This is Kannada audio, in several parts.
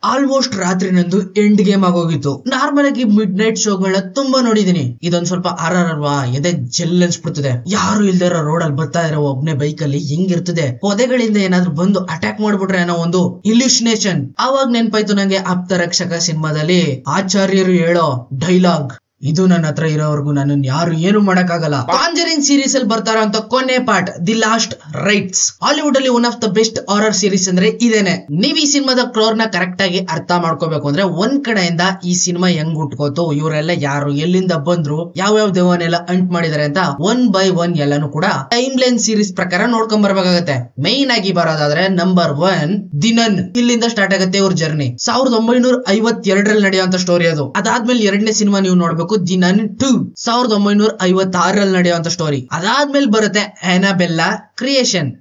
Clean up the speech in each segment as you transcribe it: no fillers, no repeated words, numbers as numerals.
ಆಲ್ಮೋಸ್ಟ್ ರಾತ್ರಿನಂದು ಎಂಡ್ ಗೇಮ್ ಆಗೋಗಿತ್ತು. ನಾರ್ಮಲ್ ಆಗಿ ಮಿಡ್ ನೈಟ್ ಶೋಗಳನ್ನ ತುಂಬಾ ನೋಡಿದೀನಿ. ಇದೊಂದ್ ಸ್ವಲ್ಪ ಆರ್ಆರ್ ಅಲ್ವಾ, ಎದೆ ಜೆಲ್ ಅನ್ಸ್ಬಿಡ್ತದೆ. ಯಾರು ಇಲ್ದಿರೋ ರೋಡ್ ಅಲ್ಲಿ ಬರ್ತಾ ಇರೋ ಒಬ್ನೇ ಬೈಕ್ ಅಲ್ಲಿ ಹೆಂಗಿರ್ತದೆ, ಪೊದೆಗಳಿಂದ ಏನಾದ್ರು ಬಂದು ಅಟ್ಯಾಕ್ ಮಾಡ್ಬಿಟ್ರೆ ಅನ್ನೋ ಒಂದು ಇಲ್ಯೂಷನೇಷನ್. ಅವಾಗ ನೆನ್ಪಾಯ್ತು ನಂಗೆ ಆಪ್ತ ರಕ್ಷಕ ಸಿನಿಮಾದಲ್ಲಿ ಆಚಾರ್ಯರು ಹೇಳೋ ಡೈಲಾಗ್, ಇದು ನನ್ನ ಹತ್ರ ಇರೋವರೆಗೂ ನನ್ನ ಯಾರು ಏನು ಮಾಡಕ್ಕಾಗಲ್ಲ. ಕಾಂಜರಿಂಗ್ ಸೀರೀಸ್ ಅಲ್ಲಿ ಬರ್ತಾರೋ ಅಂತ ಕೊನೆ part the last rites. Hollywood ಅಲ್ಲಿ one of the best horror series ಅಂದ್ರೆ ಇದೇನೆ. ನೀವ್ ಈ ಸಿನಿಮಾದ ಕ್ಲೋರ್ ನ ಕರೆಕ್ಟ್ ಆಗಿ ಅರ್ಥ ಮಾಡ್ಕೋಬೇಕು ಅಂದ್ರೆ ಒಂದ್ ಕಡೆಯಿಂದ ಈ ಸಿನಿಮಾ ಹೆಂಗ್ ಹುಟ್ಕೋತು, ಇವರೆಲ್ಲ ಯಾರು, ಎಲ್ಲಿಂದ ಬಂದ್ರು, ಯಾವ ದೇವನೆಲ್ಲ ಅಂಟ್ ಮಾಡಿದಾರೆ ಅಂತ ಒನ್ ಬೈ ಒನ್ ಎಲ್ಲಾನು ಕೂಡ ಟೈಮ್ ಲೈನ್ ಸೀರೀಸ್ ಪ್ರಕಾರ ನೋಡ್ಕೊಂಡ್ ಬರ್ಬೇಕಾಗತ್ತೆ. ಮೈನ್ ಆಗಿ ಬರೋದಾದ್ರೆ ನಂಬರ್ 1 ದಿ ನನ್. ಇಲ್ಲಿಂದ ಸ್ಟಾರ್ಟ್ ಆಗುತ್ತೆ ಇವ್ರ ಜರ್ನಿ. 1952ರಲ್ಲಿ ನಡೆಯುವಂತ ಸ್ಟೋರಿ ಅದು. ಅದಾದ್ಮೇಲೆ ಎರಡನೇ ಸಿನಿಮಾ ನೀವು ನೋಡ್ಬೇಕು ದಿ ನನ್ 2, 1956ರಲ್ಲಿ ನಡೆಯುವಂತ ಸ್ಟೋರಿ. ಅದಾದ್ಮೇಲೆ ಬರುತ್ತೆ ಆನಬೆಲ್ಲಾ ಕ್ರಿಯೇಷನ್.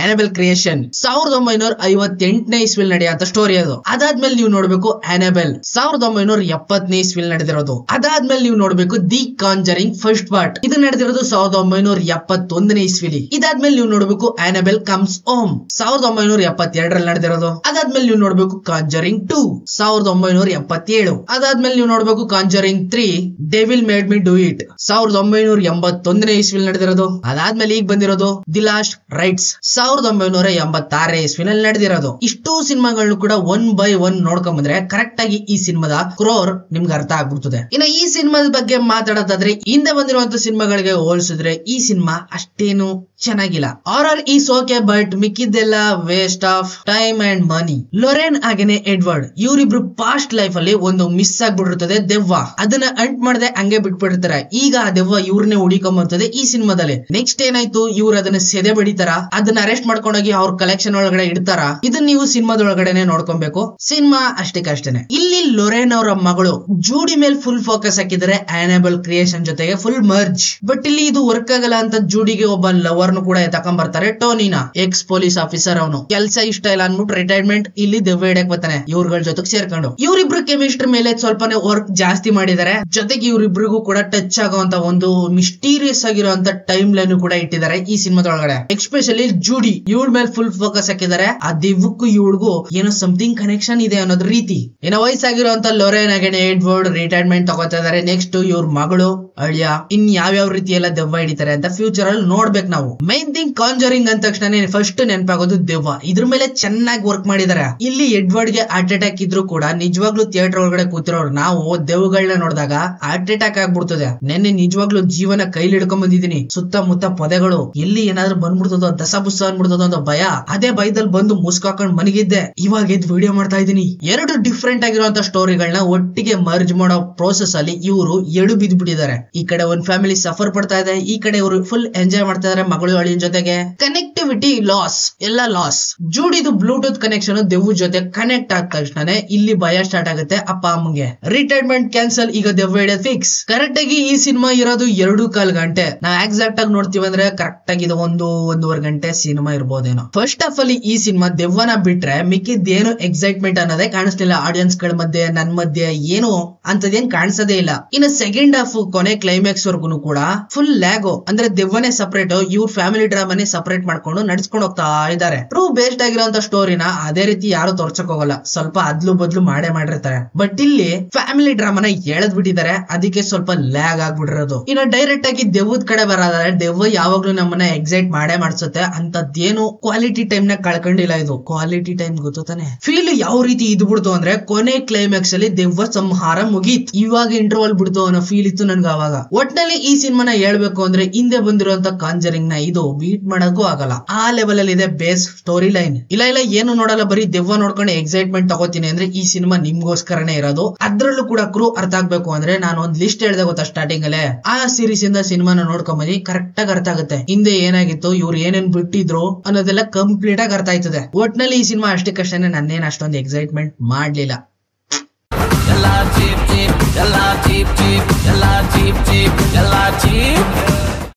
1958ನೇ ಇಸ್ವಿಲ್ ನಡೆಯುವಂತ ಸ್ಟೋರಿ ಅದು. ಅದಾದ್ಮೇಲೆ ನೀವು ನೋಡ್ಬೇಕು ಆನಬೆಲ್ 1970ನೇ ಇಸ್ವಿಲ್ ನಡೆದಿರೋದು. ಅದಾದ್ಮೇಲೆ ನೀವು ನೋಡ್ಬೇಕು ದಿ ಕಾಂಜರಿಂಗ್ ಫಸ್ಟ್ ಪಾರ್ಟ್. ಇದು ನಡೆದಿರೋದು 1971ನೇ ಇಸ್ವಿಲಿ. ಇದಾದ್ಮೇಲೆ ನೀವು ನೋಡ್ಬೇಕು ಆನಬೆಲ್ ಕಮ್ಸ್ ಹೋಮ್ 1972ರಲ್ಲಿ ನಡೆದಿರೋದು. ಅದಾದ್ಮೇಲೆ ನೀವು ನೋಡ್ಬೇಕು ಕಾಂಜರಿಂಗ್ 2 1977. ಅದಾದ್ಮೇಲೆ ನೀವು ನೋಡ್ಬೇಕು Conjuring 3 devil made me do it 1981ನೇ ಇಸ್ವಿಲ್ ನಡೆದಿರೋದು. ಅದಾದ್ಮೇಲೆ ಈಗ ಬಂದಿರೋದು ದಿ ಲಾಸ್ಟ್ ರೈಟ್ಸ್ 1986 ಇಸ್ವಿನಲ್ಲಿ ನಡೆದಿರೋದು. ಇಷ್ಟು ಸಿನಿಮಾಗಳನ್ನು ಕೂಡ ಒನ್ ಬೈ ಒನ್ ನೋಡ್ಕೊಂಡ್ ಬಂದ್ರೆ ಕರೆಕ್ಟ್ ಆಗಿ ಈ ಸಿನಿಮಾದ ಕ್ರೋರ್ ನಿಮ್ಗೆ ಅರ್ಥ ಆಗ್ಬಿಡ್ತದೆ. ಇನ್ನು ಈ ಸಿನಿಮಾದ ಬಗ್ಗೆ ಮಾತಾಡೋದಾದ್ರೆ ಹಿಂದೆ ಬಂದಿರುವಂತ ಸಿನಿಮಾಗಳಿಗೆ ಹೋಲಿಸಿದ್ರೆ ಈ ಸಿನಿಮಾ ಅಷ್ಟೇನು ಚೆನ್ನಾಗಿಲ್ಲ. ಹಾರರ್ ಈಸ್ ಓಕೆ, ಬಟ್ ಮಿಕ್ಕಿದ್ದೆಲ್ಲ waste of time and money. Lorraine ಹಾಗೇನೆ ಎಡ್ವರ್ಡ್ ಇವರಿಬ್ರು ಪಾಸ್ಟ್ ಲೈಫ್ ಅಲ್ಲಿ ಒಂದು ಮಿಸ್ ಆಗ್ಬಿಟ್ಟಿರ್ತದೆ ದೆವ್ವ. ಅದನ್ನ ಅಂಟ್ ಮಾಡದೆ ಹಂಗೆ ಬಿಟ್ಬಿಟ್ಟಿರ್ತಾರೆ. ಈಗ ಆ ದೆವ್ವ ಇವ್ರನ್ನೇ ಹುಡಿಕೊಂಬರ್ತದೆ ಈ ಸಿನಿಮಾದಲ್ಲಿ. ನೆಕ್ಸ್ಟ್ ಏನಾಯ್ತು, ಇವ್ರು ಅದನ್ನ ಸೆದೆ ಬಡಿತಾರ, ಅದನ್ನ ಅರೆಸ್ಟ್ ಮಾಡ್ಕೊಂಡೋಗಿ ಅವ್ರ ಕಲೆಕ್ಷನ್ ಒಳಗಡೆ ಇಡ್ತಾರ. ಇದನ್ನ ನೀವು ಸಿನಿಮಾದೊಳಗಡೆನೆ ನೋಡ್ಕೊಬೇಕು. ಸಿನಿಮಾ ಅಷ್ಟೇನೆ. ಇಲ್ಲಿ ಲೊರೆನ್ ಅವರ ಮಗಳು ಜೂಡಿ ಮೇಲೆ ಫುಲ್ ಫೋಕಸ್ ಹಾಕಿದರೆ ಆನಬೆಲ್ ಕ್ರಿಯೇಷನ್ ಜೊತೆಗೆ ಫುಲ್ ಮರ್ಜ್. ಬಟ್ ಇಲ್ಲಿ ಇದು ವರ್ಕ್ ಆಗಲ್ಲ ಅಂತ ಜೂಡಿಗೆ ಒಬ್ಬ ಲವರ್ ಕೂಡ ತಕೊಂಡ್ ಬರ್ತಾರೆ. ಟೋನಿನಾ ಎಕ್ಸ್ ಪೊಲೀಸ್ ಆಫೀಸರ್, ಅವನು ಕೆಲಸ ಇಷ್ಟ ಇಲ್ಲ ಅನ್ಬಿಟ್ಟು ರಿಟೈರ್ಮೆಂಟ್ ಇಲ್ಲಿ ದೆವ್ವ ಹಿಡಕ್ ಬರ್ತಾನೆ ಇವ್ರಗಳ ಜೊತೆಗೆ ಸೇರ್ಕೊಂಡು. ಇವರಿಬ್ರು ಕೆಮಿಸ್ಟ್ರಿ ಮೇಲೆ ಸ್ವಲ್ಪನೇ ವರ್ಕ್ ಜಾಸ್ತಿ ಮಾಡಿದ್ದಾರೆ. ಜೊತೆಗೆ ಇವರಿಬ್ರಿಗೂ ಕೂಡ ಟಚ್ ಆಗುವಂತ ಒಂದು ಮಿಸ್ಟೀರಿಯಸ್ ಆಗಿರುವಂತ ಟೈಮ್ ಲೈನ್ ಕೂಡ ಇಟ್ಟಿದ್ದಾರೆ ಈ ಸಿನಿಮಾದೊಳಗಡೆ. ಎಕ್ಸ್ಪೆಷಲಿ ಜೂಡಿ ಇವಳ ಮೇಲೆ ಫುಲ್ ಫೋಕಸ್ ಹಾಕಿದ್ದಾರೆ. ಆ ದೆವ್ವಕ್ಕೂ ಇವಳಿಗೂ ಏನೋ ಸಮಥಿಂಗ್ ಕನೆಕ್ಷನ್ ಇದೆ ಅನ್ನೋದ್ ರೀತಿ. ಏನೋ ವಯಸ್ಸಾಗಿರುವಂತ ಲೊರೆನ್ ಹಾಗೇನೆ ಎಡ್ವರ್ಡ್ ರಿಟೈರ್ಮೆಂಟ್ ತಗೋತಾ ಇದಾರೆ. ನೆಕ್ಸ್ಟ್ ಇವ್ರ ಮಗಳು ಅಳಿಯ ಇನ್ ಯಾವ್ಯಾವ ರೀತಿ ಎಲ್ಲ ದೆವ್ವ ಹಿಡಿತಾರೆ ಅಂತ ಫ್ಯೂಚರ್ ಅಲ್ಲಿ ನೋಡ್ಬೇಕು ನಾವು. ಮೈನ್ ಥಿಂಗ್ ಕಾಂಜರಿಂಗ್ ಅಂದ ತಕ್ಷಣ ಫಸ್ಟ್ ನೆನಪಾಗೋದು ದೆವ್ವ. ಇದ್ರ ಮೇಲೆ ಚೆನ್ನಾಗಿ ವರ್ಕ್ ಮಾಡಿದಾರೆ. ಇಲ್ಲಿ ಎಡ್ವರ್ಡ್ ಗೆ ಹಾರ್ಟ್ ಅಟ್ಯಾಕ್ ಇದ್ರು ಕೂಡ ನಿಜವಾಗ್ಲೂ ಥಿಯೇಟರ್ ಒಳಗಡೆ ಕೂತಿರೋರು ನಾವು ದೆವ್ವಗಳನ್ನ ನೋಡಿದಾಗ ಹಾರ್ಟ್ ಅಟ್ಯಾಕ್ ಆಗ್ಬಿಡ್ತದೆ. ನೆನ್ನೆ ನಿಜವಾಗ್ಲೂ ಜೀವನ ಕೈಲಿ ಹಿಡ್ಕೊಂಡ್ ಬಂದಿದ್ದೀನಿ. ಸುತ್ತಮುತ್ತ ಪೊದೆಗಳು ಎಲ್ಲಿ ಏನಾದ್ರು ಬಂದ್ಬಿಡ್ತದೋ, ದಸಬುಸ ಅನ್ಬಿಡ್ತದೋ ಅಂತ ಭಯ. ಅದೇ ಭಯದಲ್ಲಿ ಬಂದು ಮುಸ್ಕಾಕೊಂಡ್ ಮನಗಿದ್ದೆ. ಇವಾಗ ಎದ್ದು ವಿಡಿಯೋ ಮಾಡ್ತಾ ಇದೀನಿ. ಎರಡು ಡಿಫ್ರೆಂಟ್ ಆಗಿರುವಂತ ಸ್ಟೋರಿಗಳನ್ನ ಒಟ್ಟಿಗೆ ಮರ್ಜ್ ಮಾಡೋ ಪ್ರೋಸೆಸ್ ಅಲ್ಲಿ ಇವರು ಎಡು ಬಿದ್ಬಿಟ್ಟಿದ್ದಾರೆ. ಈ ಕಡೆ ಒಂದ್ ಫ್ಯಾಮಿಲಿ ಸಫರ್ ಪಡ್ತಾ ಇದೆ, ಈ ಕಡೆ ಇವರು ಫುಲ್ ಎಂಜಾಯ್ ಮಾಡ್ತಾ ಇದಾರೆ ಮಗಳು ಅಳಿಯನ್ ಜೊತೆಗೆ. ಕನೆಕ್ಟಿವಿಟಿ ಲಾಸ್, ಎಲ್ಲ ಲಾಸ್. ಜೂಡಿದು ಬ್ಲೂಟೂತ್ ಕನೆಕ್ಷನ್ ದೆವ್ವ ಜೊತೆ ಕನೆಕ್ಟ್ ಆದ ತಕ್ಷಣ ಇಲ್ಲಿ ಭಯ ಸ್ಟಾರ್ಟ್ ಆಗುತ್ತೆ ಅಪ್ಪ ಅಮ್ಮಗೆ. ರಿಟೈರ್ಮೆಂಟ್ ಕ್ಯಾನ್ಸಲ್, ಈಗ ದೆವ್ವ ಹಿಡಿಯೋದು ಫಿಕ್ಸ್. ಕರೆಕ್ಟ್ ಆಗಿ ಈ ಸಿನಿಮಾ ಇರೋದು 2.25 ಗಂಟೆ. ನಾವ್ ಎಕ್ಸಾಕ್ಟ್ ಆಗಿ ನೋಡ್ತೀವಿ ಅಂದ್ರೆ ಕರೆಕ್ಟ್ ಆಗಿ ಇದು 1.5 ಗಂಟೆ ಸಿನಿಮಾ ಇರ್ಬೋದೇನೋ. ಫಸ್ಟ್ ಆಫ್ ಅಲ್ಲಿ ಈ ಸಿನಿಮಾ ದೆವ್ವನ ಬಿಟ್ರೆ ಮಿಕ್ಕಿದ್ದೇನು ಎಕ್ಸೈಟ್ಮೆಂಟ್ ಅನ್ನೋದೇ ಕಾಣಿಸ್ತಿಲ್ಲ. ಆಡಿಯನ್ಸ್ ಗಳ ಮಧ್ಯೆ ನನ್ ಮಧ್ಯೆ ಏನು ಅಂತದೇನ್ ಕಾಣಿಸೋದೇ ಇಲ್ಲ. ಇನ್ನು ಸೆಕೆಂಡ್ ಹಾಫ್ ಕೊನೆ ಕ್ಲೈಮ್ಯಾಕ್ಸ್ ವರ್ಗು ಕೂಡ ಫುಲ್ ಲ್ಯಾಗೋ. ಅಂದ್ರೆ ದೆವ್ವನೇ ಸಪರೇಟ್, ಇವ್ರ ಫ್ಯಾಮಿಲಿ ಡ್ರಾಮಾನೇ ಸಪರೇಟ್ ಮಾಡ್ಕೊಂಡು ನಡ್ಸ್ಕೊಂಡು ಹೋಗ್ತಾ ಇದ್ದಾರೆ. ಟ್ರೂ ಬೇಸ್ಡ್ ಆಗಿರೋಂತ ಸ್ಟೋರಿನ ಅದೇ ರೀತಿ ಯಾರು ತೋರ್ಸಕ್ ಹೋಗಲ್ಲ, ಸ್ವಲ್ಪ ಅದ್ಲು ಬದ್ಲು ಮಾಡೇ ಮಾಡಿರ್ತಾರೆ. ಬಟ್ ಇಲ್ಲಿ ಫ್ಯಾಮಿಲಿ ಡ್ರಾಮಾನ ಎಳೆದ್ ಬಿಟ್ಟಿದ್ದಾರೆ, ಅದಕ್ಕೆ ಸ್ವಲ್ಪ ಲ್ಯಾಗ್ ಆಗ್ಬಿಟ್ಟಿರೋದು. ಇನ್ನು ಡೈರೆಕ್ಟ್ ಆಗಿ ದೆವ್ವದ ಕಡೆ ಬರೋದಾದ್ರೆ ದೆವ್ವ ಯಾವಾಗ್ಲೂ ನಮ್ಮನ್ನ ಎಕ್ಸೈಟ್ ಮಾಡೇ ಮಾಡ್ಸುತ್ತೆ. ಅಂತದ್ದೇನು ಕ್ವಾಲಿಟಿ ಟೈಮ್ ನ ಕಳ್ಕೊಂಡಿಲ್ಲ ಇದು. ಕ್ವಾಲಿಟಿ ಟೈಮ್ ಗೊತ್ತಾನೆ ಫೀಲ್ ಯಾವ ರೀತಿ ಇದ್ ಬಿಡ್ತು ಅಂದ್ರೆ ಕೊನೆ ಕ್ಲೈಮ್ಯಾಕ್ಸ್ ಅಲ್ಲಿ ದೆವ್ವ ಸಂಹಾರ ಮುಗೀತ್, ಇವಾಗ ಇಂಟರ್ವಲ್ ಬಿಡ್ತು ಅನ್ನೋ ಫೀಲ್ ಇತ್ತು ನನ್ಗೆ ಅವಾಗ. ಒಟ್ನಲ್ಲಿ ಈ ಸಿನಿಮಾನ ಹೇಳ್ಬೇಕು ಅಂದ್ರೆ ಹಿಂದೆ ಬಂದಿರುವಂತ ಕಾಂಜರಿಂಗ್ ನ ಇದು ಬೀಟ್ ಮಾಡೋಕ್ಕೂ ಆಗಲ್ಲ. ಆ ಲೆವೆಲ್ ಅಲ್ಲಿ ಇದೆ ಬೇಸ್ ಸ್ಟೋರಿ ಲೈನ್. ಇಲ್ಲ ಏನು ನೋಡಲ್ಲ, ಬರೀ ದೆವ್ವ ನೋಡ್ಕೊಂಡು ಎಕ್ಸೈಟ್ಮೆಂಟ್ ತಗೋತೀನಿ ಅಂದ್ರೆ ಈ ಸಿನಿಮಾ ನಿಮ್ಗೋಸ್ಕರನೇ ಇರೋದು. ಅದ್ರಲ್ಲೂ ಕೂಡ ಕ್ರೂ ಅರ್ಥ ಆಗ್ಬೇಕು ಅಂದ್ರೆ ನಾನು ಒಂದ್ ಲಿಸ್ಟ್ ಹೇಳ್ದೆ ಗೊತ್ತಾ ಸ್ಟಾರ್ಟಿಂಗ್ ಅಲ್ಲೇ, ಆ ಸೀರೀಸ್ ಇಂದ ಸಿನಿಮಾನ ನೋಡ್ಕೊಂಬಂದಿ ಕರೆಕ್ಟ್ ಆಗಿ ಅರ್ಥ ಆಗುತ್ತೆ. ಹಿಂದೆ ಏನಾಗಿತ್ತು, ಇವ್ರು ಏನೇನ್ ಬಿಟ್ಟಿದ್ರು ಅನ್ನೋದೆಲ್ಲ ಕಂಪ್ಲೀಟ್ ಆಗಿ ಅರ್ಥ ಆಯ್ತದೆ. ಒಟ್ನಲ್ಲಿ ಈ ಸಿನಿಮಾ ಅಷ್ಟಕ್ಕಷ್ಟೇ ನನ್ನೇನ್ ಅಷ್ಟೊಂದು ಎಕ್ಸೈಟ್ಮೆಂಟ್ ಮಾಡ್ಲಿಲ್ಲ. ಎಲ್ಲ ಚೀಪ್